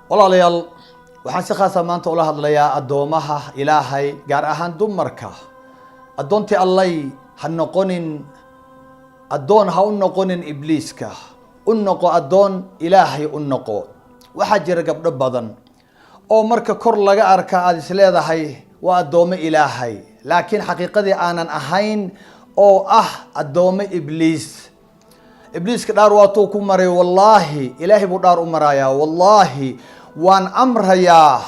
walaalayaal waxaan si khaas ah maanta ula hadlayaa addoomaha ilaahay gaar ahaan dumarka. addoontii allay ha noqonin addoon, ha u noqonin ibliiska, u noqo addoon ilaahay u noqo. waxaa jira gabdho badan oo marka kor laga arka aad is leedahay waa addoomo ilaahay, laakiin xaqiiqadii aanan ahayn oo ah addoomo ibliis. ibliiska dhaar waatuu ku maray, wallaahi ilaahay buu dhaar u marayaa, wallaahi waan amrayaa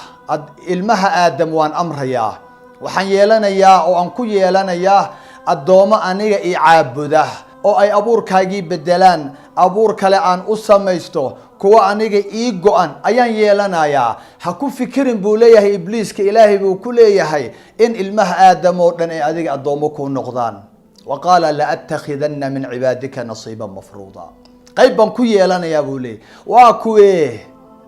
ilmaha aadam, waan amrayaa, waxaan yeelanayaa oo aan ku yeelanayaa addoomo aniga i caabuda oo ay abuurkaagii bedelaan, abuur kale aan u samaysto, kuwa aniga ii go-an ayaan yeelanayaa. ha ku fikirin buu leeyahay ibliiska, ilaahay buu ku leeyahay in ilmaha aadam oo dhan ay adiga addoomo ku noqdaan. wa qaala la attakhidana min cibaadika nasiiban mafruuda, qayb baan ku yeelanayaa buu leeyahy. waa kuwee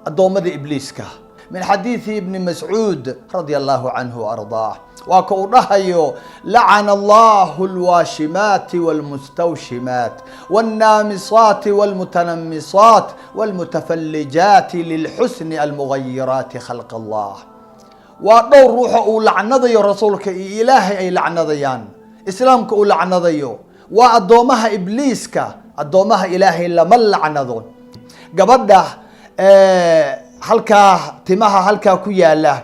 addoommada ibliiska? min xadiidi ibni mascuud radia allahu canhu ardaah, waa ka uu dhahayo lacana allahu alwaashimaati walmustawshimaat walnaamisaati walmutanamisaat walmutafallijaati lilxusni almugayiraati khalq allah. waa dhowr ruuxa uu lacnadayo rasuulka iyo ilaahay ay lacnadayaan, islaamka uu lacnadayo. waa addoomaha ibliiska, addoomaha ilaahay lama lacnado. gabadha halkaa timaha halkaa ku yaala,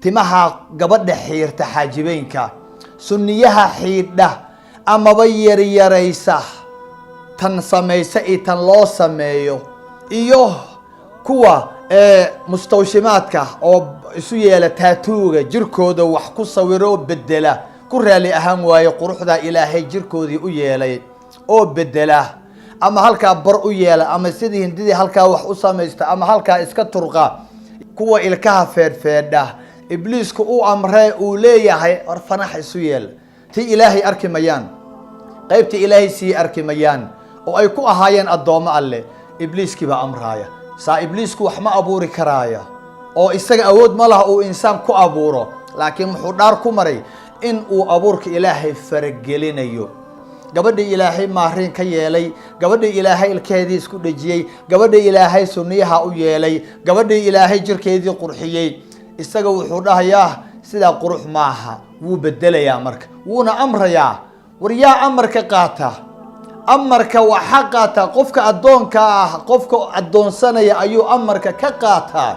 timaha gabadha xiirta xaajibeynka, sunniyaha xiidha amaba yaryaraysa, tan samaysa iyo tan loo sameeyo, iyo kuwa mustawshimaadka oo isu yeela taatuuga, jirkooda wax ku sawiro bedela, ku raali ahaan waaye quruxda ilaahay jirkoodii u yeelay oo bedela, ama halkaa bar u yeela, ama sidii hindidii halkaa wax u samaysta, ama halkaa iska turqa. kuwa ilkaha feedhfeedha ibliisku u amree uu leeyahay war fanax isu yeel, ti ilaahay arki mayaan, qaybta ilaahay sii arki mayaan oo ay ku ahaayeen addoomo alle. ibliiskii baa amraaya. saa ibliisku wax ma abuuri karaaya oo isaga awood ma laha uu insaan ku abuuro, laakiin muxuu dhaar ku maray in uu abuurka ilaahay faragelinayo. gabadhii ilaahay maariin ka yeelay, gabadhii ilaahay ilkeedii isku dhejiyey, gabadhii ilaahay sunniyaha u yeelay, gabadhii ilaahay jirkeedii qurxiyey, isaga wuxuu dhahayaa sidaa qurux maaha, wuu bedelayaa marka, wuuna amrayaa. war yaa amarka qaata? amarka waxaa qaata qofka addoonka ah, qofka addoonsanaya ayuu amarka ka qaataa.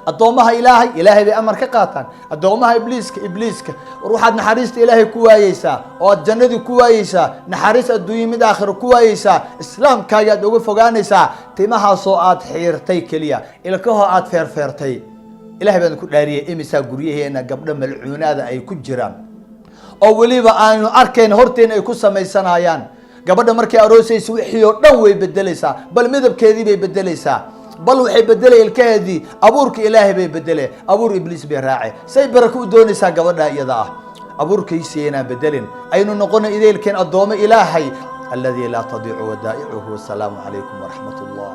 addoomaha ilaahay, ilaahay bay amar ka qaataan. addoomaha ibliiska, ibliiska war waxaad naxariista ilaahay ku waayeysaa oo aad jannadii ku waayeysaa, naxariis adduunye mid aakhiro ku waayeysaa, islaamkaaga aad uga fogaanaysaa timahaasoo aad xiirtay keliya, ilkahoo aad feerfeertay. ilaahay baan ku dhaariyay imisaa guryaheena gabdho malcuunaada ay ku jiraan oo weliba aanu arkayn horteena ay ku samaysanayaan. gabadha markay aroosaysa wixii oo dhan way bedelaysaa, bal midabkeedii bay bedelaysaa, bal waxay bedelay ilkaheedii, abuurka ilaahay bay bedele, abuur ibliis bay raace. say barako u doonaysaa gabadha iyada ah? abuurkaysi inaan bedelin, aynu noqona idaylkeen addoomo ilaahay. alladii laa tadiicu wadaa'icuhu. wasalaamu calaykum waraxmat ullah.